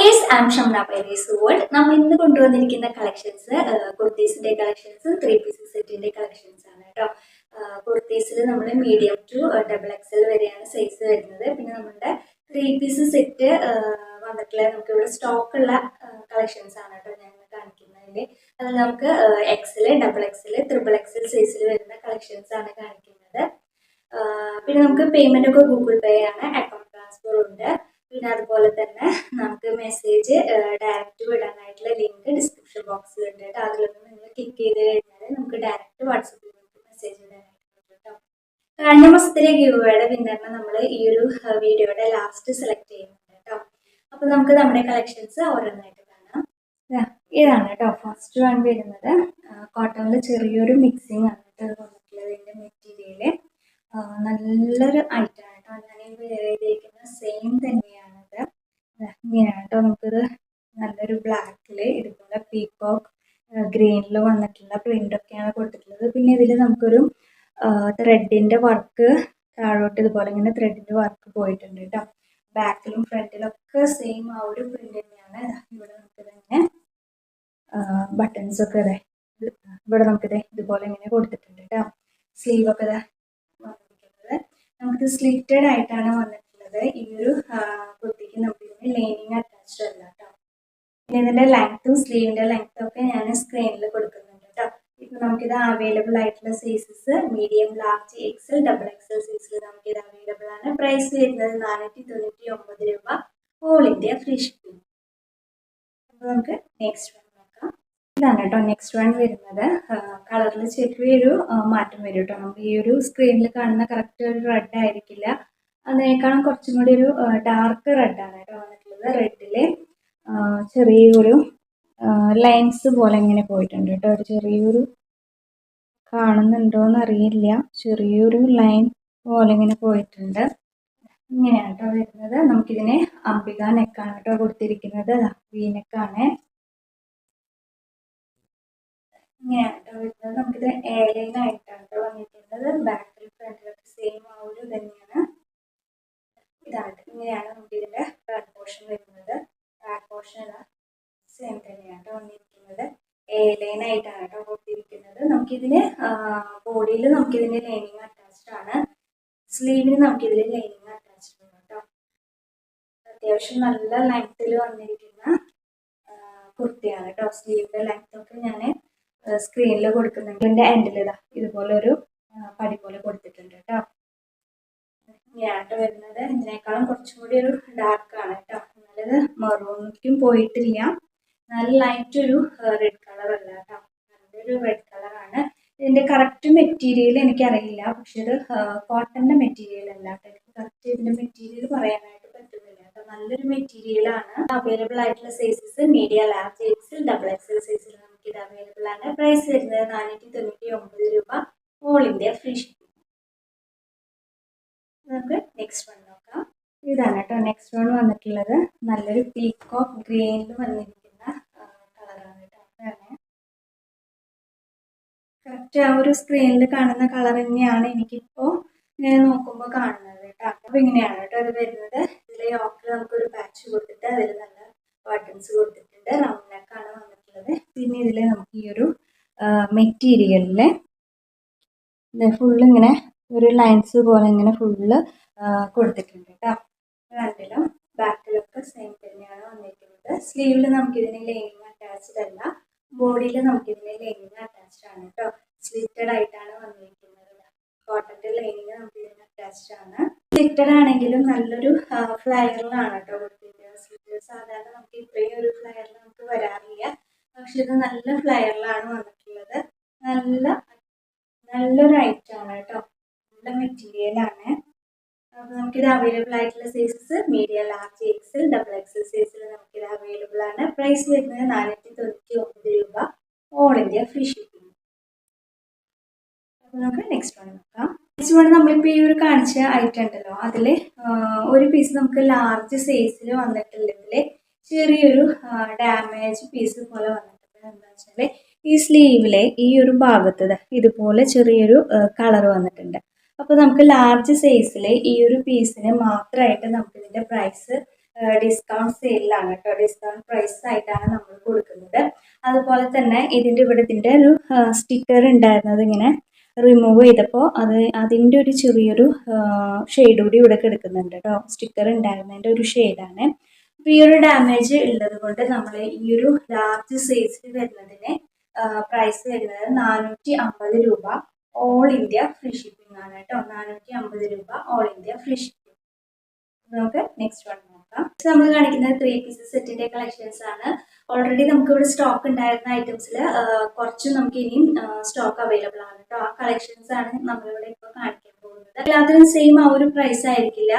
Guys I am Shamna പൈരീസ് world. നമ്മൾ ഇന്ന് കൊണ്ടുവന്നിരിക്കുന്ന കളക്ഷൻസ് കുർത്തീസിന്റെ കളക്ഷൻസ് 3 പീസ് സെറ്റിന്റെ കളക്ഷൻസ് ആണ് കേട്ടോ. കുർത്തീസിൽ നമ്മൾ മീഡിയം ടു ഡബിൾ എക്സൽ വരെയാണ് സൈസ് വരുന്നത്. പിന്നെ നമ്മുടെ 3 പീസ് സെറ്റ് വന്നിട്ടുള്ള നമുക്ക് ഇവിടെ സ്റ്റോക്ക് ഉള്ള കളക്ഷൻസ് ആണ് കേട്ടോ ഞാൻ കാണിക്കുന്നതിൽ. അത് നമുക്ക് XL, double XL, triple XL സൈസിൽ വരുന്ന കളക്ഷൻസ് ആണ് കാണിക്കുന്നത്. പിന്നെ നമുക്ക് പേയ്മെന്റ് ഒക്കെ ഗൂഗിൾ പേ ആണ്, അക്കൗണ്ട് ട്രാൻസ്ഫർ ഉണ്ട്. പിന്നെ അതുപോലെ തന്നെ നമുക്ക് മെസ്സേജ് ഡയറക്റ്റ് വിടാനായിട്ടുള്ള ലിങ്ക് ഡിസ്ക്രിപ്ഷൻ ബോക്സിൽ ഉണ്ട് കേട്ടോ. അതിലൊന്ന് നിങ്ങൾ ക്ലിക്ക് ചെയ്ത് കഴിഞ്ഞാൽ നമുക്ക് ഡയറക്റ്റ് വാട്സപ്പിൽ മെസ്സേജ് വിടാനായിട്ട് പറ്റും കേട്ടോ. കഴിഞ്ഞ മാസത്തിലെ ഗിവ്വേയുടെ വിന്നറിനെ നമ്മൾ ഈ ഒരു വീഡിയോയുടെ ലാസ്റ്റ് സെലക്ട് ചെയ്യുന്നുണ്ട് കേട്ടോ. അപ്പോൾ നമുക്ക് നമ്മുടെ കളക്ഷൻസ് ഓരോന്നായിട്ട് കാണാം. ഇതാണ് കേട്ടോ ഫസ്റ്റ് വൺ വരുന്നത്. കോട്ടണിൽ ചെറിയൊരു മിക്സിങ് ആണ് കേട്ടോ വന്നിട്ടുള്ളത്. ഇതിൻ്റെ മെറ്റീരിയല് നല്ലൊരു ഐറ്റം ആണ് കേട്ടോ. ഞാൻ ചെയ്തിരിക്കുന്ന സെയിം തന്നെയാണത്. ഇങ്ങനെയാണ് കേട്ടോ. നമുക്കിത് നല്ലൊരു ബ്ലാക്കിൽ ഇതുപോലെ പീകോക്ക് ഗ്രീനിൽ വന്നിട്ടുള്ള പ്രിൻ്റൊക്കെയാണ് കൊടുത്തിട്ടുള്ളത്. പിന്നെ ഇതിൽ നമുക്കൊരു ത്രെഡിൻ്റെ വർക്ക് താഴോട്ട് ഇതുപോലെ ഇങ്ങനെ ത്രെഡിൻ്റെ വർക്ക് പോയിട്ടുണ്ട് കേട്ടോ. ബാക്കിലും ഫ്രണ്ടിലൊക്കെ സെയിം ആ ഒരു പ്രിൻ്റ് തന്നെയാണ്. ഇവിടെ നമുക്കിതങ്ങനെ ബട്ടൺസൊക്കെ ഇതേ ഇവിടെ നമുക്കിത് ഇതുപോലെ ഇങ്ങനെ കൊടുത്തിട്ടുണ്ട് കേട്ടോ. സ്ലീവൊക്കെ ഇതാ വന്നിരിക്കുന്നത്. നമുക്കിത് സ്ലിറ്റഡ് ആയിട്ടാണ് വന്നിട്ടുള്ളത്. ഈ ഒരു കുർത്തിക്ക് നമുക്ക് ഇതിന് ലൈനിങ് അറ്റാച്ച്ഡ് അല്ല കേട്ടോ. പിന്നെ ഇതിൻ്റെ ലെങ്ത്തും സ്ലീവിൻ്റെ ലെങ്ത്തും ഒക്കെ ഞാൻ സ്ക്രീനിൽ കൊടുക്കുന്നുണ്ട് കേട്ടോ. ഇപ്പം നമുക്കിത് അവൈലബിൾ ആയിട്ടുള്ള sizes medium, large, XL, double XL സൈസിൽ നമുക്കിത് അവൈലബിൾ ആണ്. പ്രൈസ് വരുന്നത് 499 രൂപ, ഓൾ ഇന്ത്യ ഫ്രീ ഷിപ്പിംഗ്. അപ്പോൾ നമുക്ക് നെക്സ്റ്റ് വൺ നോക്കാം. ഇതാണ് കേട്ടോ നെക്സ്റ്റ് വൺ വരുന്നത്. കളറിൽ ചെറിയൊരു മാറ്റം വരും കേട്ടോ. നമുക്ക് ഈ ഒരു സ്ക്രീനിൽ കാണുന്ന കറക്റ്റ് ഒരു റെഡ് ആയിരിക്കില്ല, അതിനേക്കാളും കുറച്ചും കൂടി ഒരു ഡാർക്ക് റെഡാണ് കേട്ടോ വന്നിട്ടുള്ളത്. റെഡിൽ ചെറിയൊരു ലൈൻസ് പോലെ ഇങ്ങനെ പോയിട്ടുണ്ട് കേട്ടോ. ഒരു ചെറിയൊരു കാണുന്നുണ്ടോയെന്ന് അറിയില്ല, ചെറിയൊരു ലൈൻ പോലെ ഇങ്ങനെ പോയിട്ടുണ്ട്. ഇങ്ങനെയാണ് കേട്ടോ വരുന്നത്. നമുക്കിതിന് അംബിക നെക്കാണ് കേട്ടോ കൊടുത്തിരിക്കുന്നത്. വി നെക്കാണ്. ഇങ്ങനെയാണ് കേട്ടോ വരുന്നത്. നമുക്കിത് എയർലൈനായിട്ടാണ് കേട്ടോ വന്നിരിക്കുന്നത്. ബാക്കിൽ ഫ്രണ്ടിലൊക്കെ സെയിം ആ ഒരു തന്നെയാണ്. ഇതാണ് ഇങ്ങനെയാണ് നമുക്ക് ഇതിൻ്റെ ബാക്ക് പോർഷൻ വരുന്നത്. ബാക്ക് പോർഷൻ സെയിം തന്നെയാണ് കേട്ടോ വന്നിരിക്കുന്നത്. എയർലൈനായിട്ടാണ് കേട്ടോ കൊടുത്തിരിക്കുന്നത്. നമുക്കിതിന് ബോഡിയിൽ നമുക്കിതിന് ലൈനിങ് അറ്റാച്ച്ഡ് ആണ്. സ്ലീവിന് നമുക്കിതിൽ ലൈനിങ് അറ്റാച്ച്ഡ് ആണ് കേട്ടോ. അത്യാവശ്യം നല്ല ലെങ്ത്തിൽ വന്നിരിക്കുന്ന കുർത്തിയാണ് കേട്ടോ. സ്ലീവിൻ്റെ ലെങ്ത്തൊക്കെ ഞാൻ സ്ക്രീനിൽ കൊടുക്കുന്നുണ്ട്. ഇതിൻ്റെ എൻഡിൽ ഇതുപോലെ ഒരു പടി പോലെ കൊടുത്തിട്ടുണ്ട് കേട്ടോ. ഇങ്ങനെയാട്ടോ വരുന്നത്. ഇതിനേക്കാളും കുറച്ചും കൂടി ഒരു ഡാർക്കാണ് കേട്ടോ. നല്ലത് മെറൂണിലേക്കും പോയിട്ടില്ല, നല്ല ലൈറ്റ് ഒരു റെഡ് കളറല്ല കേട്ടോ, നല്ലൊരു റെഡ് കളറാണ്. ഇതിൻ്റെ കറക്റ്റ് മെറ്റീരിയൽ എനിക്കറിയില്ല, പക്ഷെ ഇത് കോട്ടൻ്റെ മെറ്റീരിയൽ അല്ല കേട്ടോ. എനിക്ക് കറക്റ്റ് ഇതിൻ്റെ മെറ്റീരിയൽ പറയാനായിട്ട് പറ്റുന്നില്ല കേട്ടോ. നല്ലൊരു മെറ്റീരിയലാണ്. അവൈലബിൾ ആയിട്ടുള്ള sizes medium, large, XL, double XL സൈസിൽ നമുക്ക് ഇത് അവൈലബിൾ ആണ്. പ്രൈസ് വരുന്നത് 499 രൂപ, ഓൾ ഇന്ത്യ ഫ്രീ ഷിപ്പിംഗ്. നമുക്ക് നെക്സ്റ്റ് വൺ നോക്കാം. ഇതാണ് കേട്ടോ നെക്സ്റ്റ് വൺ വന്നിട്ടുള്ളത്. നല്ലൊരു പീകോക്ക് ഗ്രീനിൽ വന്നിരിക്കുന്ന കളറാണ് കേട്ടോ. അതാണ് കറക്റ്റ് ആ ഒരു സ്ക്രീനിൽ കാണുന്ന കളർ തന്നെയാണ് എനിക്കിപ്പോൾ ഇങ്ങനെ നോക്കുമ്പോൾ കാണുന്നത് കേട്ടോ. അപ്പോൾ ഇങ്ങനെയാണ് കേട്ടോ ഇത് വരുന്നത്. ഇതിൽ യോക്കിൽ നമുക്കൊരു പാച്ച് കൊടുത്തിട്ട് അതിൽ നല്ല ബട്ടൺസ് കൊടുത്തിട്ടുണ്ട്. റൗണ്ട് നെക്കാണ് വന്നിട്ടുള്ളത്. പിന്നെ ഇതിൽ നമുക്ക് ഈ ഒരു മെറ്റീരിയലിൽ ഫുള്ള് ഇങ്ങനെ ഒരു ലൈൻസ് പോലെ ഇങ്ങനെ ഫുള്ള് കൊടുത്തിട്ടുണ്ട് കേട്ടോ. ഫ്രണ്ടിലും ബാക്കിലൊക്കെ സെയിം തന്നെയാണ് വന്നിരിക്കുന്നത്. സ്ലീവിൽ നമുക്കിതിന് ലൈനിങ് അറ്റാച്ച്ഡ് അല്ല, ബോഡിയിൽ നമുക്കിതിന് ലൈനിങ് അറ്റാച്ച്ഡ് ആണ് കേട്ടോ. സ്ലിറ്റഡ് ആയിട്ടാണ് വന്നിരിക്കുന്നത്. കോട്ടൻ്റെ ലൈനിങ് നമുക്കിതിന് അറ്റാച്ച്ഡ് ആണ്. സ്ലിറ്റഡ് ആണെങ്കിലും നല്ലൊരു ഫ്ലയറിലാണ് കേട്ടോ കൊടുത്തിരിക്കുന്നത്. സ്ലിറ്റഡ് സാധാരണ നമുക്ക് ഇത്രയും ഒരു ഫ്ലയറിൽ നമുക്ക് വരാറില്ല, പക്ഷെ ഇത് നല്ല ഫ്ലയറിലാണ് വന്നിട്ടുള്ളത്. നല്ലൊരു ഐറ്റമാണ് കേട്ടോ, നല്ല മെറ്റീരിയലാണ്. അപ്പോൾ നമുക്കിത് അവൈലബിൾ ആയിട്ടുള്ള sizes medium, large, XL, double XL സൈസിൽ നമുക്കിത് അവൈലബിൾ ആണ്. പ്രൈസ് വരുന്നത് 499 രൂപ, ഓൾ ഇന്ത്യ ഫ്രീ ഷിപ്പിംഗ്. അപ്പോൾ നമുക്ക് നെക്സ്റ്റ് വൺ നോക്കാം. നെക്സ്റ്റ് വൺ നമ്മളിപ്പോൾ ഈ ഒരു കാണിച്ച ഐറ്റം ഉണ്ടല്ലോ, അതിൽ ഒരു പീസ് നമുക്ക് ലാർജ് സൈസിൽ വന്നിട്ടുള്ളതിൽ ചെറിയൊരു ഡാമേജ് പീസ് പോലെ വന്നിട്ടുണ്ട്. എന്താ വെച്ചാൽ ഈ സ്ലീവിലെ ഈ ഒരു ഭാഗത്ത് ഇതുപോലെ ചെറിയൊരു കളർ വന്നിട്ടുണ്ട്. അപ്പോൾ നമുക്ക് ലാർജ് സൈസിൽ ഈ ഒരു പീസിന് മാത്രമായിട്ട് നമുക്കിതിൻ്റെ പ്രൈസ് ഡിസ്കൗണ്ട് സെയിലാണ് കേട്ടോ. ഡിസ്കൗണ്ട് പ്രൈസ് ആയിട്ടാണ് നമ്മൾ കൊടുക്കുന്നത്. അതുപോലെ തന്നെ ഇതിൻ്റെ ഒരു സ്റ്റിക്കർ ഉണ്ടായിരുന്നത് ഇങ്ങനെ റിമൂവ് ചെയ്തപ്പോൾ അതിൻ്റെ ഒരു ചെറിയൊരു ഷെയ്ഡ് കൂടി ഇവിടെ കിടക്കുന്നുണ്ട് കേട്ടോ. സ്റ്റിക്കർ ഉണ്ടായിരുന്നതിൻ്റെ ഒരു ഷെയ്ഡാണ്. അപ്പോൾ ഈ ഒരു ഡാമേജ് ഉള്ളത് കൊണ്ട് നമ്മൾ ഈ ഒരു ലാർജ് സൈസിൽ വരുന്നതിന് പ്രൈസ് വരുന്നത് 450 രൂപ. ഓൾ ഇന്ത്യ ഫ്രീ ഷിപ്പിംഗ് ആണ് കേട്ടോ. 450 രൂപ ഓൾ ഇന്ത്യ ഫ്രീ ഷിപ്പിംഗ്. നമുക്ക് നെക്സ്റ്റ് വൺ നോക്കാം. നമ്മൾ കാണിക്കുന്നത് 3 പീസസ് സെറ്റിന്റെ കളക്ഷൻസ് ആണ്. ഓൾറെഡി നമുക്ക് ഇവിടെ സ്റ്റോക്ക് ഉണ്ടായിരുന്ന ഐറ്റംസിൽ കുറച്ച് നമുക്ക് ഇനിയും സ്റ്റോക്ക് അവൈലബിൾ ആണ് കേട്ടോ. ആ കളക്ഷൻസ് ആണ് നമ്മളിവിടെ ഇപ്പോൾ കാണിക്കാൻ പോകുന്നത്. എല്ലാത്തിനും സെയിം ആ ഒരു പ്രൈസ് ആയിരിക്കില്ല,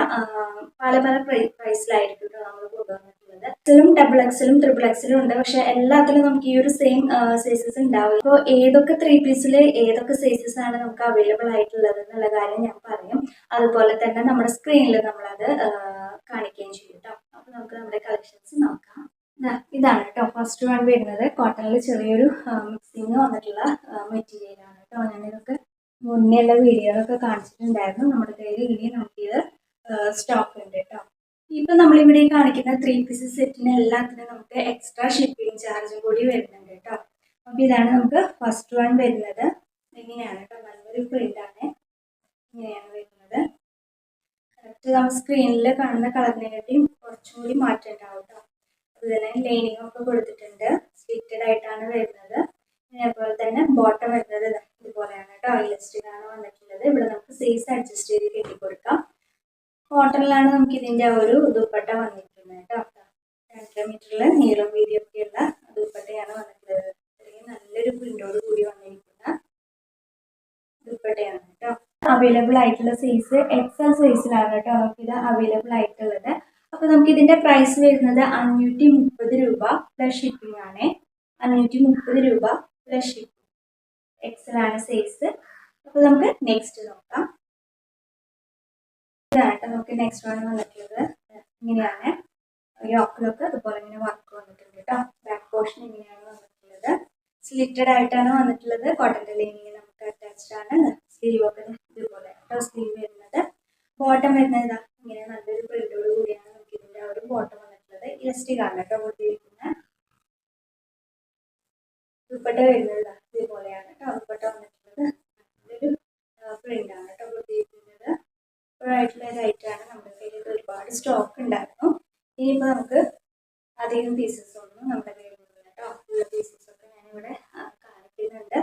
പല പല പ്രൈസിലായിരിക്കും കേട്ടോ നമ്മൾ കൊണ്ടുവന്നിട്ടുള്ളത്. എക്സലും ഡബിൾ എക്സലും ട്രിപ്പിൾ എക്സലും ഉണ്ട്, പക്ഷെ എല്ലാത്തിലും നമുക്ക് ഈ ഒരു സെയിം സൈസസ് ഉണ്ടാവില്ല. അപ്പോൾ ഏതൊക്കെ 3 പീസിൽ ഏതൊക്കെ സൈസസ് ആണ് നമുക്ക് അവൈലബിൾ ആയിട്ടുള്ളത് എന്നുള്ള കാര്യം ഞാൻ പറയും. അതുപോലെ തന്നെ നമ്മുടെ സ്ക്രീനിൽ നമ്മളത് കാണിക്കുകയും ചെയ്യും കേട്ടോ. അപ്പോൾ നമുക്ക് നമ്മുടെ കളക്ഷൻസ് നോക്കാം. ഇതാണ് കേട്ടോ ഫസ്റ്റ് വൺ വരുന്നത്. കോട്ടണിൽ ചെറിയൊരു മിക്സിങ് വന്നിട്ടുള്ള മെറ്റീരിയലാണ് കേട്ടോ. ഞാനിതൊക്കെ മുന്നേ ഉള്ള വീഡിയോകളൊക്കെ കാണിച്ചിട്ടുണ്ടായിരുന്നു. നമ്മുടെ കയ്യിൽ ഇനി നമുക്കിത് സ്റ്റോക്ക് ഉണ്ട് കേട്ടോ. ഇപ്പം നമ്മളിവിടെ കാണിക്കുന്ന 3 പീസസ് സെറ്റിന് എല്ലാത്തിനും നമുക്ക് എക്സ്ട്രാ ഷിപ്പിംഗ് ചാർജും കൂടി വരുന്നുണ്ട് കേട്ടോ. അപ്പോൾ ഇതാണ് നമുക്ക് ഫസ്റ്റ് വൺ വരുന്നത്. ഇങ്ങനെയാണ് കേട്ടോ, നല്ലൊരു പ്രിൻ്റാണ്. ഇങ്ങനെയാണ് വരുന്നത്. കറക്റ്റ് നമ്മൾ സ്ക്രീനിൽ കാണുന്ന കളറിനെക്കാട്ടിയും കുറച്ചും കൂടി മാറ്റം ഉണ്ടാവും കേട്ടോ. അതുപോലെ ലൈനിങ് ഒക്കെ കൊടുത്തിട്ടുണ്ട്. സ്ലിറ്റഡ് ആയിട്ടാണ് വരുന്നത്. അതേപോലെ തന്നെ ബോട്ടം വരുന്നത് ഇതുപോലെയാണ് കേട്ടോ. ഇലസ്റ്റിക്കാണ് വന്നിട്ടുള്ളത്. ഇവിടെ നമുക്ക് സൈസ് അഡ്ജസ്റ്റ് ചെയ്ത് കെട്ടിക്കൊടുക്കാം. കോട്ടണിലാണ് നമുക്ക് ഇതിൻ്റെ ഒരു ദുപ്പട്ട വന്നിരിക്കുന്നത് കേട്ടോ. 2 മീറ്ററിൽ നീളം വീതിയും ഒക്കെയുള്ള ദുപ്പട്ടയാണ് വന്നിട്ടുള്ളത്. നല്ലൊരു പ്രിന്റോട് കൂടി വന്നിരിക്കുന്ന ദുപ്പട്ടയാണ് കേട്ടോ. അവൈലബിൾ ആയിട്ടുള്ള സൈസ് എക്സൽ സൈസിലാണ് കേട്ടോ നമുക്കിത് അവൈലബിൾ ആയിട്ടുള്ളത്. അപ്പോൾ നമുക്ക് ഇതിൻ്റെ പ്രൈസ് വരുന്നത് 530 രൂപ പ്ലസ് ഷിപ്പിംഗ് ആണ്. 530 രൂപ പ്ലസ് ഷിപ്പിംഗ്. എക്സലാണ് സൈസ്. അപ്പോൾ നമുക്ക് നെക്സ്റ്റ് നോക്കാം. ഇതാണ് നമുക്ക് നെക്സ്റ്റ് വൺ വന്നിട്ടുള്ളത്. ഇങ്ങനെയാണ് യോക്കിലൊക്കെ അതുപോലെ ഇങ്ങനെ വർക്ക് വന്നിട്ടുണ്ട് കേട്ടോ. ബാക്ക് പോർഷൻ ഇങ്ങനെയാണ് വന്നിട്ടുള്ളത്. സ്ലിറ്റഡ് ആയിട്ടാണ് വന്നിട്ടുള്ളത്. കോട്ടൻ്റെ ലൈനിങ് നമുക്ക് അറ്റാച്ച്ഡ് ആണ്. സ്ലീവ് ഒക്കെ ഇതുപോലെ കേട്ടോ സ്ലീവ് വരുന്നത്. ബോട്ടം വരുന്നത് ഇങ്ങനെ നല്ലൊരു പ്രിന്റോട് കൂടിയാണ് നമുക്ക് ഇതിൻ്റെ ഒരു ബോട്ടം വന്നിട്ടുള്ളത്. ഇലസ്റ്റിക് ആണ് കേട്ടോ കൊടുത്തിരിക്കുന്നത്. ദുപ്പട്ട വരുന്നത് ഇതുപോലെയാണ് കേട്ടോ. ദുപ്പട്ട വന്നിട്ടുള്ളത് നല്ലൊരു പ്രിന്റാണ് കേട്ടോ കൊടുത്തിരിക്കുന്നത്. ആയിട്ടുള്ള ഒരു ഐറ്റമാണ്. നമ്മുടെ കയ്യിൽ ഒരുപാട് സ്റ്റോക്ക് ഉണ്ടായിരുന്നു. ഇനിയിപ്പോൾ നമുക്ക് അധികം പീസസ് ഒന്നും നമ്മുടെ കയ്യിലുണ്ട് കേട്ടോ. ഉള്ള പീസസൊക്കെ ഞാനിവിടെ കാണിക്കുന്നുണ്ട്.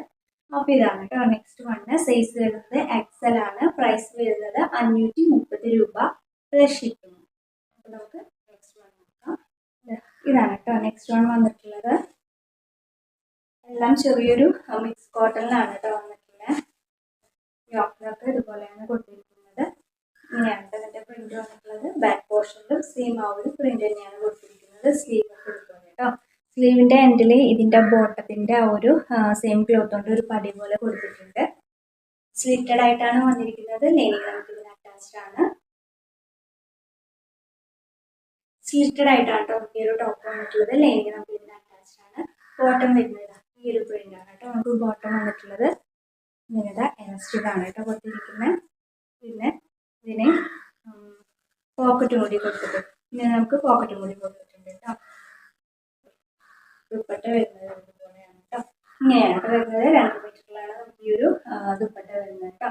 അപ്പോൾ ഇതാണ് കേട്ടോ നെക്സ്റ്റ് വണ്. സൈസ് വരുന്നത് എക്സൽ ആണ്. പ്രൈസ് വരുന്നത് 530 രൂപ പ്ലസ് ഷിപ്പിംഗ്. അപ്പോൾ നമുക്ക് നെക്സ്റ്റ് വൺ നോക്കാം. ഇതാണ് കേട്ടോ നെക്സ്റ്റ് വൺ വന്നിട്ടുള്ളത്. എല്ലാം ചെറിയൊരു മിക്സ് കോട്ടണിലാണ് കേട്ടോ വന്നിട്ടുള്ളത്. യോക്കിലൊക്കെ ഇതുപോലെയാണ് കൊടുത്തിരിക്കുന്നത്. ഇങ്ങനെയാണ് ഇതിൻ്റെ പ്രിന്റ് വന്നിട്ടുള്ളത്. ബാക്ക് പോർഷനിലും സെയിം ആ ഒരു പ്രിന്റ് തന്നെയാണ് കൊടുത്തിരിക്കുന്നത്. സ്ലീവ് ഒക്കെ എടുക്കുക കേട്ടോ. സ്ലീവിൻ്റെ എൻഡിൽ ഇതിൻ്റെ ബോട്ടത്തിൻ്റെ ആ ഒരു സെയിം ക്ലോത്ത് കൊണ്ട് ഒരു പടി പോലെ കൊടുത്തിട്ടുണ്ട്. സ്ലിറ്റഡ് ആയിട്ടാണ് വന്നിരിക്കുന്നത്. ലൈനിങ് നമുക്ക് ഇതിന് അറ്റാച്ച്ഡ് ആണ്. സ്ലിറ്റഡ് ആയിട്ടാണ് കേട്ടോ നമുക്ക് ഈ ഒരു ടോപ്പ് വന്നിട്ടുള്ളത്. ലൈനിങ് നമുക്ക് ഇതിന് അറ്റാച്ച്ഡ് ആണ്. ബോട്ടം വരുന്നത് ഈ ഒരു പ്രിന്റ് ആണ് കേട്ടോ. നമുക്ക് ബോട്ടം വന്നിട്ടുള്ളത് ഇങ്ങനെ എലാസ്റ്റിക് ആണ് കേട്ടോ കൊടുത്തിരിക്കുന്നത്. പിന്നെ ഇതിന് പോക്കറ്റും കൂടി കൊടുത്തിട്ട് പിന്നെ നമുക്ക് പോക്കറ്റും കൂടി കൊടുത്തിട്ടുണ്ട് കേട്ടോ. ദുപ്പട്ട വരുന്നത് ഇതുപോലെയാണ് കേട്ടോ. ഇങ്ങനെയാണ് വരുന്നത്. 2 മീറ്ററിലാണ് നമുക്ക് ഈ ഒരു ദുപ്പട്ട വരുന്നത് കേട്ടോ.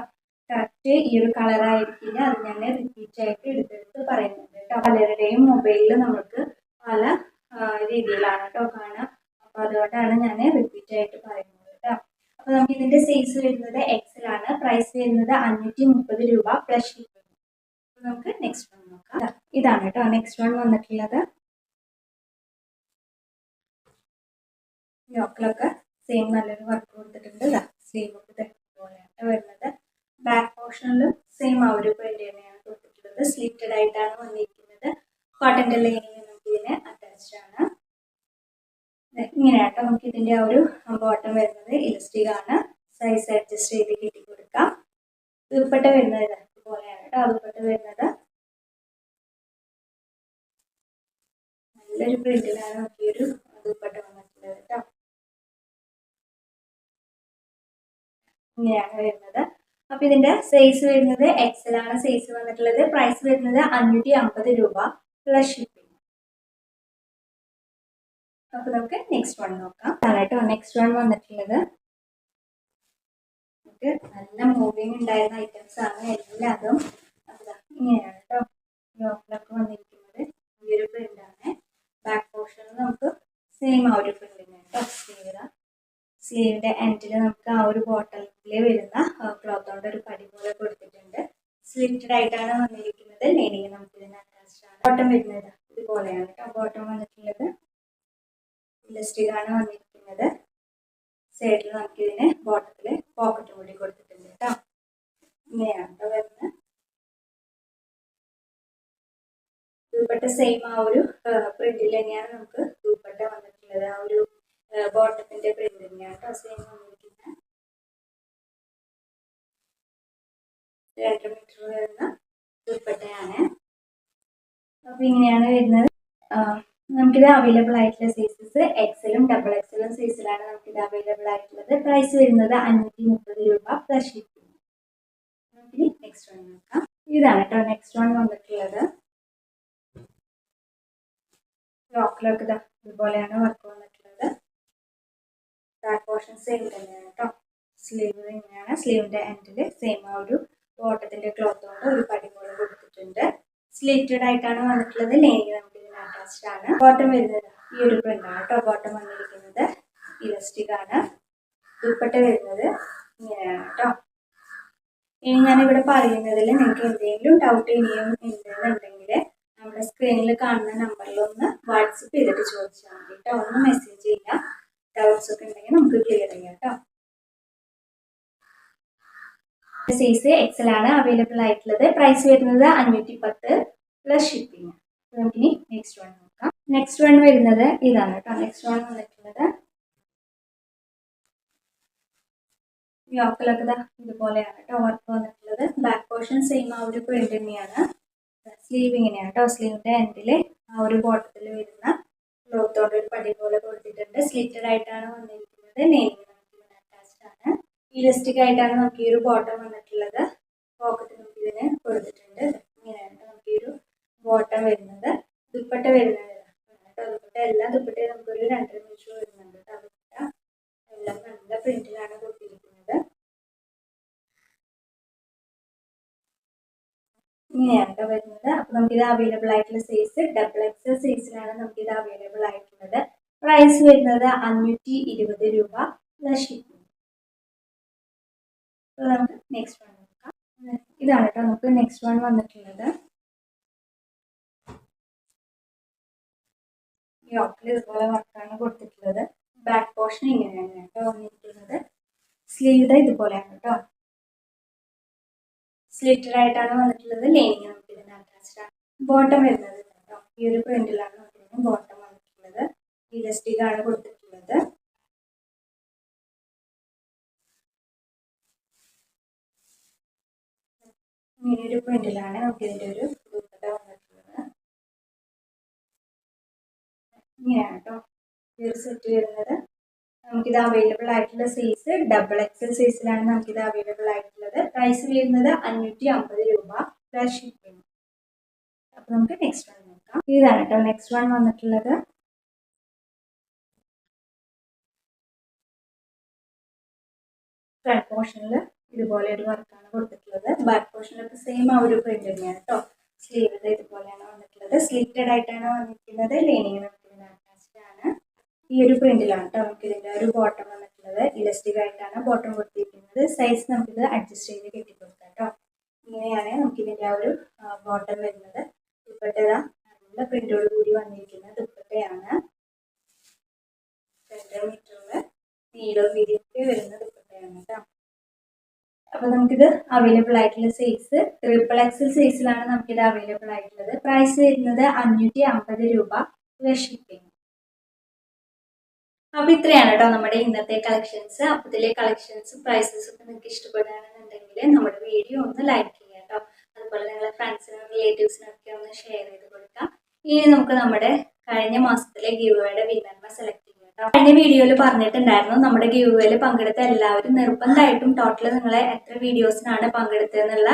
കറക്റ്റ് ഈ ഒരു കളറായിരിക്കില്ല, അത് ഞാൻ റിപ്പീറ്റ് ആയിട്ട് എടുത്തെടുത്ത് പറയുന്നുണ്ട് കേട്ടോ. പലരുടെയും മൊബൈലിൽ നമുക്ക് പല രീതിയിലാണ് കേട്ടോ കാണാം. അപ്പോൾ അതുകൊണ്ടാണ് ഞാൻ റിപ്പീറ്റ് ആയിട്ട് പറയുന്നത് കേട്ടോ. അപ്പോൾ നമുക്ക് ഇതിൻ്റെ സൈസ് വരുന്നത് എക്സൽ ആണ്. പ്രൈസ് വരുന്നത് 530 രൂപ പ്ലസ് ഷിപ്പിംഗ്. നമുക്ക് നെക്സ്റ്റ് വൺ നോക്കാം. ഇതാണ് കേട്ടോ നെക്സ്റ്റ് വൺ വന്നിട്ടുള്ളത്. യോക്കിലൊക്കെ സെയിം നല്ലൊരു വർക്ക് കൊടുത്തിട്ടുണ്ട്. സ്ലീവ് ഒക്കെ പോലെയാണ് വരുന്നത്. ബാക്ക് പോർഷനിലും സെയിം ആ ഒരു പ്രിന്റ് തന്നെയാണ് കൊടുത്തിട്ടുള്ളത്. സ്ലിറ്റഡ് ആയിട്ടാണ് വന്നിരിക്കുന്നത്. കോട്ടൻ്റെ ലൈനിങ് നമുക്ക് ഇതിന് അറ്റാച്ച്ഡ് ആണ്. ഇങ്ങനെയാട്ടോ നമുക്ക് ഇതിൻ്റെ ആ ഒരു ബോട്ടം വരുന്നത്. ഇലസ്റ്റിക് ആണ്. സൈസ് അഡ്ജസ്റ്റ് ചെയ്ത് കെട്ടി കൊടുക്കാം. ദുപ്പട്ട വരുന്നത് ഇതുപോലെയാണ് കേട്ടോ. ദുപ്പട്ട വരുന്നത് നല്ലൊരു പ്രിന്റിലാണ് നമുക്ക് ഈ ഒരു ദുപ്പട്ട വന്നിട്ടുള്ളത് കേട്ടോ. ഇങ്ങനെയാണ് വരുന്നത്. അപ്പോൾ ഇതിൻ്റെ സൈസ് വരുന്നത് എക്സൽ ആണ് സൈസ് വന്നിട്ടുള്ളത്. പ്രൈസ് വരുന്നത് 550 രൂപ പ്ലസ് ഷിപ്പിംഗ്. അപ്പോൾ നമുക്ക് നെക്സ്റ്റ് വൺ നോക്കാം. കേട്ടോ നെക്സ്റ്റ് വൺ വന്നിട്ടുള്ളത് നമുക്ക് നല്ല മൂവിങ് ഉണ്ടായിരുന്ന ഐറ്റംസ് ആണ് എല്ലാതും. അപ്പോൾ ഇങ്ങനെയാണ് കേട്ടോ യോക്കിലൊക്കെ വന്നിരിക്കുന്നത്. ഈ ഒരു പ്രിൻ്റാണ്. ബാക്ക് പോർഷനിൽ നമുക്ക് സെയിം ആ ഒരു പ്രിൻ്റിങ് കേട്ടോ. സ്ലീവിൻ്റെ എൻഡിൽ നമുക്ക് ആ ഒരു ബോട്ടത്തിൽ വരുന്ന ക്ലോത്ത് കൊണ്ട് ഒരു പടി പോലെ കൊടുത്തിട്ടുണ്ട്. സ്ലിറ്റഡ് ആയിട്ടാണ് വന്നിരിക്കുന്നത്. ലൈനിങ് നമുക്ക് ഇതിന് അറ്റാച്ച്ഡ് ആണ്. ബോട്ടം വരുന്നത് ഇതുപോലെയാണ് കേട്ടോ. ബോട്ടം വന്നിട്ടുള്ളത് ഇലസ്റ്റിക്കാണ് വന്നിരിക്കുന്നത്. സൈഡിൽ നമുക്ക് ഇതിന് ബോട്ടത്തിൽ പോക്കറ്റ് കൂടി കൊടുത്തിട്ടുണ്ട് കേട്ടോ. ഇങ്ങനെയാണ് കേട്ടോ വരുന്നത്. ദുപ്പട്ട സെയിം ആ ഒരു പ്രിന്റിൽ തന്നെയാണ് നമുക്ക് ദുപ്പട്ട വന്നിട്ടുള്ളത്. ആ ഒരു ബോട്ടത്തിന്റെ പ്രിന്റ് തന്നെയാണ് കേട്ടോ സെയിം വന്നിരിക്കുന്നത്. 2 മീറ്റർ വരുന്ന ദുപ്പട്ടയാണ്. അപ്പൊ ഇങ്ങനെയാണ് വരുന്നത്. നമുക്കിത് അവൈലബിൾ ആയിട്ടുള്ള സൈസസ് എക്സലും ഡബിൾ എക്സലും സൈസിലാണ് നമുക്കിത് അവൈലബിൾ ആയിട്ടുള്ളത്. പ്രൈസ് വരുന്നത് 530 രൂപ പ്ലസ് ഷിപ്പിംഗ്. നമുക്കിനി നെക്സ്റ്റ് വൺ നോക്കാം. ഇതാണ് കേട്ടോ നെക്സ്റ്റ് വൺ വന്നിട്ടുള്ളത്. ലോക്കിലൊക്കെ ഇതുപോലെയാണ് വർക്ക് വന്നിട്ടുള്ളത്. ബാക്ക് പോർഷൻ സെയിം തന്നെയാണ് കേട്ടോ. സ്ലീവ് ഇങ്ങനെയാണ്. സ്ലീവിന്റെ എൻഡിൽ സെയിം ആ ഒരു ബോട്ടത്തിന്റെ ക്ലോത്ത് കൊണ്ട് ഒരു പടി പോലെ കൊടുത്തിട്ടുണ്ട്. സ്ലിറ്റഡ് ആയിട്ടാണ് വന്നിട്ടുള്ളത്. ലൈനിങ് നമുക്ക് ഇതിന് അറ്റാച്ച്ഡ് ആണ്. ബോട്ടം വരുന്നത് ഈ ഒരു പ്രിന്റാണ് കേട്ടോ. ബോട്ടം വന്നിരിക്കുന്നത് ഇലസ്റ്റിക് ആണ്. ദുപ്പട്ട വരുന്നത് ഇങ്ങനെയാണ് കേട്ടോ. ഇനി ഞാനിവിടെ പറയുന്നതിൽ നിങ്ങൾക്ക് എന്തെങ്കിലും ഡൗട്ട് ഇനിയും ഉണ്ടെന്നുണ്ടെങ്കിൽ നമ്മുടെ സ്ക്രീനിൽ കാണുന്ന നമ്പറിൽ ഒന്ന് വാട്സപ്പ് ചെയ്തിട്ട് ചോദിച്ചാൽ മതി കേട്ടോ. ഒന്ന് മെസ്സേജ് ചെയ്യാം. ഡൗട്ട്സ് ഒക്കെ ഉണ്ടെങ്കിൽ നമുക്ക് ക്ലിയർ ചെയ്യാം കേട്ടോ. സൈസ് എക്സൽ ആണ് അവൈലബിൾ ആയിട്ടുള്ളത്. പ്രൈസ് വരുന്നത് 510 പ്ലസ് ഷിപ്പിംഗ്. നമുക്കിനി നെക്സ്റ്റ് വൺ നോക്കാം. നെക്സ്റ്റ് വൺ വരുന്നത് ഇതാണ് കേട്ടോ. നെക്സ്റ്റ് വൺ വന്നിട്ടുള്ളത് യോക്കിലൊക്കെ ഇതുപോലെയാണ് കേട്ടോ വർക്ക് വന്നിട്ടുള്ളത്. ബാക്ക് പോർഷൻ സെയിം ആ ഒരു പ്രിന്റ് തന്നെയാണ്. സ്ലീവ് ഇങ്ങനെയാണ് കേട്ടോ. സ്ലീവിന്റെ എൻഡിൽ ആ ഒരു ബോട്ടത്തിൽ വരുന്ന ക്ലോത്തോടെ ഒരു പടി പോലെ കൊടുത്തിട്ടുണ്ട്. സ്ലിറ്റഡ് ആയിട്ടാണ് വന്നിരിക്കുന്നത്. ലൈനിങ് നമുക്ക് ഇതിന് അറ്റാച്ച്ഡ് ആണ്. ഇലസ്റ്റിക് ആയിട്ടാണ് നമുക്ക് ഈ ഒരു ബോട്ടം വന്നിട്ടുള്ളത്. പോക്കറ്റ് നമുക്ക് ഇതിന് കൊടുത്തിട്ടുണ്ട്. ഇങ്ങനെയാണ് നമുക്ക് ഈ ഒരു ബോട്ടം വരുന്നത്. ദുപ്പട്ട വരുന്നത് കേട്ടോ. ദുപ്പട്ട എല്ലാ ദുപ്പട്ടയും നമുക്കൊരു 2.5 മീറ്റർ വരുന്നുണ്ട് കേട്ടോ. ദുപ്പട്ട എല്ലാം നല്ല പ്രിന്റിലാണ് കൊടുത്തിരിക്കുന്നത്. ഇങ്ങനെയാണ് കേട്ടോ വരുന്നത്. അപ്പൊ നമുക്കിത് അവൈലബിൾ ആയിട്ടുള്ള സൈസ് ഡബിൾ എക്സൽ സൈസിലാണ് നമുക്കിത് അവൈലബിൾ ആയിട്ടുള്ളത്. പ്രൈസ് വരുന്നത് 520 രൂപ പ്ലസ് ഷിപ്പിംഗ്. നമുക്ക് നെക്സ്റ്റ് വൺ നോക്കാം. ഇതാണ് കേട്ടോ നമുക്ക് നെക്സ്റ്റ് വൺ വന്നിട്ടുള്ളത്. യോക്കിൽ ഇതുപോലെ വർക്കാണ് കൊടുത്തിട്ടുള്ളത്. ബാക്ക് പോർഷൻ ഇങ്ങനെയാണ് കേട്ടോ വന്നിരിക്കുന്നത്. സ്ലീവ് ഇതുപോലെയാണ് കേട്ടോ. സ്ലിറ്റഡ് ആയിട്ടാണ് വന്നിട്ടുള്ളത്. ലൈനിങ് നമുക്ക് ഇതിന് അറ്റാച്ച്ഡ് ആണ്. ബോട്ടം വരുന്നത് കേട്ടോ ഈ ഒരു പ്രിന്റിലാണ് നമുക്ക് ബോട്ടം വന്നിട്ടുള്ളത്. ഇലസ്റ്റിക് ആണ് കൊടുത്തിട്ടുള്ളത്. ഇങ്ങനെ ഒരു പ്രിന്റിലാണ് നമുക്ക് ഇതിന്റെ ഒരു ദുപ്പട്ട വന്നിട്ടുള്ളത്. ഇങ്ങനെയാണ് കേട്ടോ ഈ ഒരു സെറ്റ് വരുന്നത്. നമുക്കിത് അവൈലബിൾ ആയിട്ടുള്ള സൈസ് ഡബിൾ എക്സൽ സൈസിലാണ് നമുക്കിത് അവൈലബിൾ ആയിട്ടുള്ളത്. പ്രൈസ് വരുന്നത് 550 രൂപ പ്ലസ് ഷിപ്പിംഗ്. അപ്പൊ നമുക്ക് നെക്സ്റ്റ് വൺ നോക്കാം. ഇതാണ് കേട്ടോ നെക്സ്റ്റ് വൺ വന്നിട്ടുള്ളത്. ഫ്രണ്ട് പോർഷനിൽ ഇതുപോലെ ഒരു വർക്കാണ് കൊടുത്തിട്ടുള്ളത്. ബാക്ക് പോർഷനിലൊക്കെ സെയിം ആ ഒരു പ്രിന്റ് തന്നെയാണ് കേട്ടോ. സ്ലീവ് ഇതുപോലെയാണ് വന്നിട്ടുള്ളത്. സ്ലിറ്റഡ് ആയിട്ടാണ് വന്നിരിക്കുന്നത്. ലൈനിങ് നമുക്ക് ഇതിന് അറ്റാച്ച്ഡ് ആണ്. ഈ ഒരു പ്രിന്റിലാണ് കേട്ടോ നമുക്ക് ഇതിന്റെ ഒരു ബോട്ടം വന്നിട്ടുള്ളത്. ഇലസ്റ്റിക് ആയിട്ടാണ് ബോട്ടം കൊടുത്തിരിക്കുന്നത്. സൈസ് നമുക്കിത് അഡ്ജസ്റ്റ് ചെയ്ത് കെട്ടിക്കൊടുക്കാം കേട്ടോ. ഇങ്ങനെയാണ് നമുക്ക് ഇതിന്റെ ആ ഒരു ബോട്ടം വരുന്നത്. ദുപ്പട്ട നല്ല പ്രിന്റോട് കൂടി വന്നിരിക്കുന്ന ദുപ്പട്ടയാണ്. 2 മീറ്ററിൽ നീളവും വീതിയൊക്കെ വരുന്ന ദുപ്പട്ടയാണ് കേട്ടോ. അപ്പൊ നമുക്കിത് അവൈലബിൾ ആയിട്ടുള്ള സൈസ് ട്രിപ്പിൾ എക്സൽ സൈസിലാണ് നമുക്കിത് അവൈലബിൾ ആയിട്ടുള്ളത്. പ്രൈസ് വരുന്നത് 550 രൂപ പ്ലസ് ഷിപ്പിംഗ്. അപ്പൊ ഇത്രയാണ് കേട്ടോ നമ്മുടെ ഇന്നത്തെ കളക്ഷൻസ്. അപ്പൊ ഇതിലെ കളക്ഷൻസും പ്രൈസസും ഒക്കെ നിങ്ങൾക്ക് ഇഷ്ടപ്പെടുകയാണെന്നുണ്ടെങ്കിൽ നമ്മുടെ വീഡിയോ ഒന്ന് ലൈക്ക് ചെയ്യാം കേട്ടോ. അതുപോലെ നിങ്ങളുടെ ഫ്രണ്ട്സിനും റിലേറ്റീവ്സിനും ഒക്കെ ഒന്ന് ഷെയർ ചെയ്ത് കൊടുക്കാം. ഇനി നമുക്ക് നമ്മുടെ കഴിഞ്ഞ മാസത്തിലെ ഗിവ് അവേയുടെ വിന്നറിനെ സെലക്ട് ചെയ്യാം കേട്ടോ. കഴിഞ്ഞ വീഡിയോയിൽ പറഞ്ഞിട്ടുണ്ടായിരുന്നു നമ്മുടെ ഗിവ് പങ്കെടുത്ത എല്ലാവരും നിർബന്ധമായിട്ടും ടോട്ടൽ നിങ്ങളെ എത്ര വീഡിയോസിനാണ് പങ്കെടുത്തതെന്നുള്ള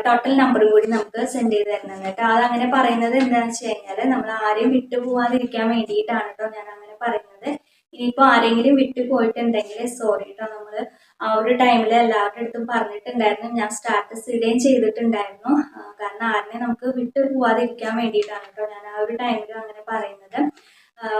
ടോട്ടൽ നമ്പറും കൂടി നമുക്ക് സെൻഡ് ചെയ്ത് തരണം കേട്ടോ. അതങ്ങനെ പറയുന്നത് എന്താണെന്ന് വെച്ച് കഴിഞ്ഞാൽ നമ്മൾ ആരെയും വിട്ടുപോകാതിരിക്കാൻ വേണ്ടിയിട്ടാണ് കേട്ടോ ഞാൻ അങ്ങനെ പറയുന്നത്. ഇനിയിപ്പോൾ ആരെങ്കിലും വിട്ടു പോയിട്ടുണ്ടെങ്കിൽ സോറി കേട്ടോ. നമ്മൾ ആ ഒരു ടൈമിൽ എല്ലാവരുടെ അടുത്തും പറഞ്ഞിട്ടുണ്ടായിരുന്നു, ഞാൻ സ്റ്റാറ്റസ് ഇടുകയും ചെയ്തിട്ടുണ്ടായിരുന്നു. കാരണം ആരെയും നമുക്ക് വിട്ടു പോവാതിരിക്കാൻ വേണ്ടിയിട്ടാണ് കേട്ടോ ഞാൻ ആ ഒരു ടൈമിൽ അങ്ങനെ പറയുന്നത്.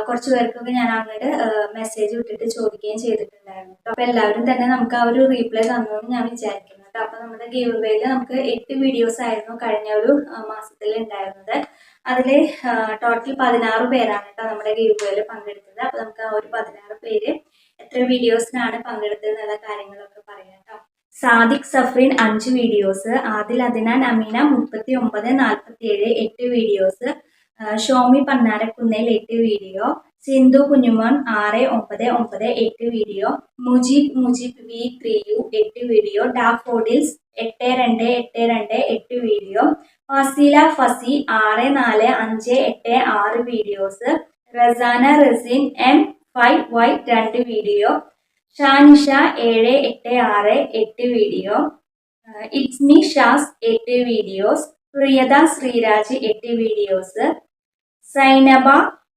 കുറച്ച് പേർക്കൊക്കെ ഞാൻ അങ്ങോട്ട് മെസ്സേജ് വിട്ടിട്ട് ചോദിക്കുകയും ചെയ്തിട്ടുണ്ടായിരുന്നു കേട്ടോ. അപ്പോൾ എല്ലാവരും തന്നെ നമുക്ക് ആ ഒരു റീപ്ലൈ തന്നു എന്ന് ഞാൻ വിചാരിക്കുന്നു കേട്ടോ. അപ്പോൾ നമ്മുടെ ഗിവ് വേയിൽ നമുക്ക് 8 വീഡിയോസ് ആയിരുന്നു കഴിഞ്ഞ ഒരു മാസത്തിൽ ഉണ്ടായിരുന്നത്. അതിൽ ടോട്ടൽ 16 പേരാണ് കേട്ടോ നമ്മുടെ ഗിവ് വേയിൽ പങ്കെടുത്തത്. അപ്പോൾ നമുക്ക് ആ ഒരു 16 പേര് എത്ര വീഡിയോസിനാണ് പങ്കെടുത്തത് എന്നുള്ള കാര്യങ്ങളൊക്കെ പറയാം കേട്ടോ. Sadiq Safreen 5 videos, Adil Adnan Ameena 39, 47 8 videos, Shomi Pannarakkunnel 8 video, Sindhu Kunjumon 6, 9, 9 8 video, Mujeeb V3U 8 video, daffodils 8, 2, 8, 2 8 video, Faseela Fasi 6, 4, 5, 8 6 videos, Rasana Raseen M5Y 2 video, Shanisha 7, 8, 6 8 video, it's me Shaz 8 videos, Priyatha Sreeraj 8 videos, Zainaba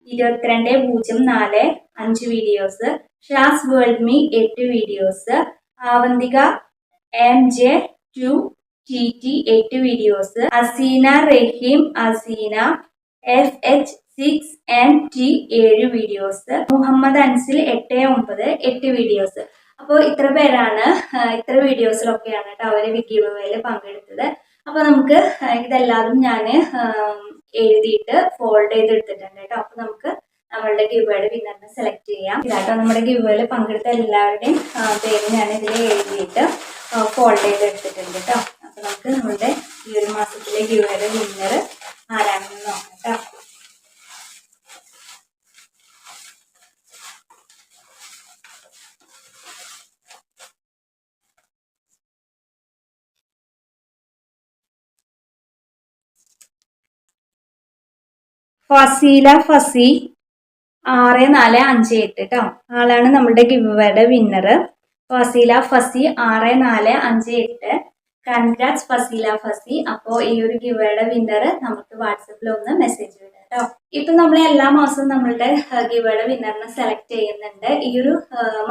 2204 5 videos, Shaz world me 8 videos, Avanthika MJ2TT 8 videos, Aseena Raheem Aseena FH6MT 7 videos, Muhammad Ansil 8, 9 8 videos. അപ്പോൾ ഇത്ര പേരാണ് ഇത്ര വീഡിയോസിലൊക്കെയാണ് കേട്ടോ അവർ ഗിവ് അവേയിൽ പങ്കെടുത്തത്. അപ്പോൾ നമുക്ക് ഇതെല്ലാതും ഞാൻ എഴുതിയിട്ട് ഫോൾഡ് ചെയ്തെടുത്തിട്ടുണ്ട് കേട്ടോ. അപ്പോൾ നമുക്ക് നമ്മളുടെ ഗിവ് അവേയുടെ വിന്നറിനെ സെലക്ട് ചെയ്യാം. ഇതാട്ടോ നമ്മുടെ ഗിവ് അവേയിൽ പങ്കെടുത്ത എല്ലാവരുടെയും പേര് ഞാൻ ഇതിൽ എഴുതിയിട്ട് ഫോൾഡ് ചെയ്തെടുത്തിട്ടുണ്ട് കേട്ടോ. അപ്പോൾ നമുക്ക് നമ്മളുടെ ഈ ഒരു മാസത്തിലെ ഗിവ് അവേയുടെ വിന്നർ ആരാണെന്ന് നോക്കാം കേട്ടോ. ഫസീല ഫസി 6, 4, 5, 8 കേട്ടോ. ആളാണ് നമ്മുടെ ഗിവ് അവേയുടെ വിന്നർ. ഫസീല ഫസി 6, 4, 5, 8. കൺഗ്രാറ്റ്സ് ഫസീല ഫസി. അപ്പോൾ ഈ ഒരു ഗിവ് അവേയുടെ വിന്നർ നമുക്ക് വാട്സപ്പിൽ ഒന്ന് മെസ്സേജ് വിടാം കേട്ടോ. ഇപ്പൊ നമ്മൾ എല്ലാ മാസവും നമ്മളുടെ ഗിവ് അവേയുടെ വിന്നറിനെ സെലക്ട് ചെയ്യുന്നുണ്ട്. ഈ ഒരു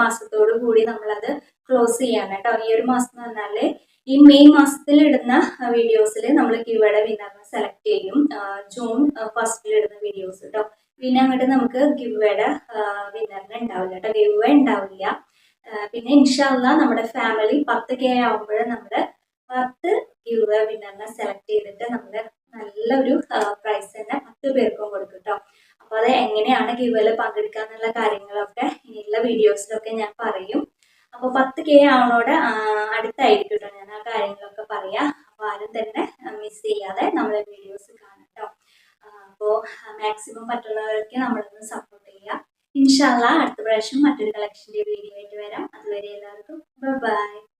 മാസത്തോടു കൂടി നമ്മളത് ക്ലോസ് ചെയ്യാണ് കേട്ടോ. ഈ ഒരു മാസം എന്ന് പറഞ്ഞാല് ഈ മെയ് മാസത്തിൽ ഇടുന്ന വീഡിയോസിൽ നമ്മൾ ഗിവ് അവേയുടെ വിന്നറിനെ സെലക്ട് ചെയ്യും. ജൂൺ 1 ഇടുന്ന വീഡിയോസ് കേട്ടോ. പിന്നെ അങ്ങോട്ട് നമുക്ക് ഗിവ് അവേയുടെ വിന്നറിന് ഉണ്ടാവില്ല കേട്ടോ. ഗിവ് അവേ ഉണ്ടാവില്ല. പിന്നെ ഇൻഷാല്ലാ നമ്മുടെ ഫാമിലി 10K ആവുമ്പോൾ നമ്മൾ 10 ഗിവ് അവേ വിന്നറിനെ സെലക്ട് ചെയ്തിട്ട് നമ്മൾ നല്ലൊരു പ്രൈസ് തന്നെ 10 പേർക്കും കൊടുക്കും കേട്ടോ. അപ്പോൾ അത് എങ്ങനെയാണ് ഗിവ് അവേയിൽ പങ്കെടുക്കുക എന്നുള്ള കാര്യങ്ങളൊക്കെ ഇനിയുള്ള വീഡിയോസിലൊക്കെ ഞാൻ പറയും. അപ്പോൾ 10K ആവണോട് അടുത്തായിരിക്കും കേട്ടോ ഞാൻ ആ കാര്യങ്ങളൊക്കെ പറയാം. അപ്പോൾ ആരും തന്നെ മിസ് ചെയ്യാതെ നമ്മളെ വീഡിയോസ് കാണാം കേട്ടോ. അപ്പോൾ മാക്സിമം പറ്റുന്നവരൊക്കെ നമ്മളൊന്ന് സപ്പോർട്ട് ചെയ്യുക. ഇൻഷാല്ലാ അടുത്ത പ്രാവശ്യം മറ്റൊരു കളക്ഷൻ്റെ വീഡിയോ ആയിട്ട് വരാം. അതുവരെ എല്ലാവർക്കും ബൈ.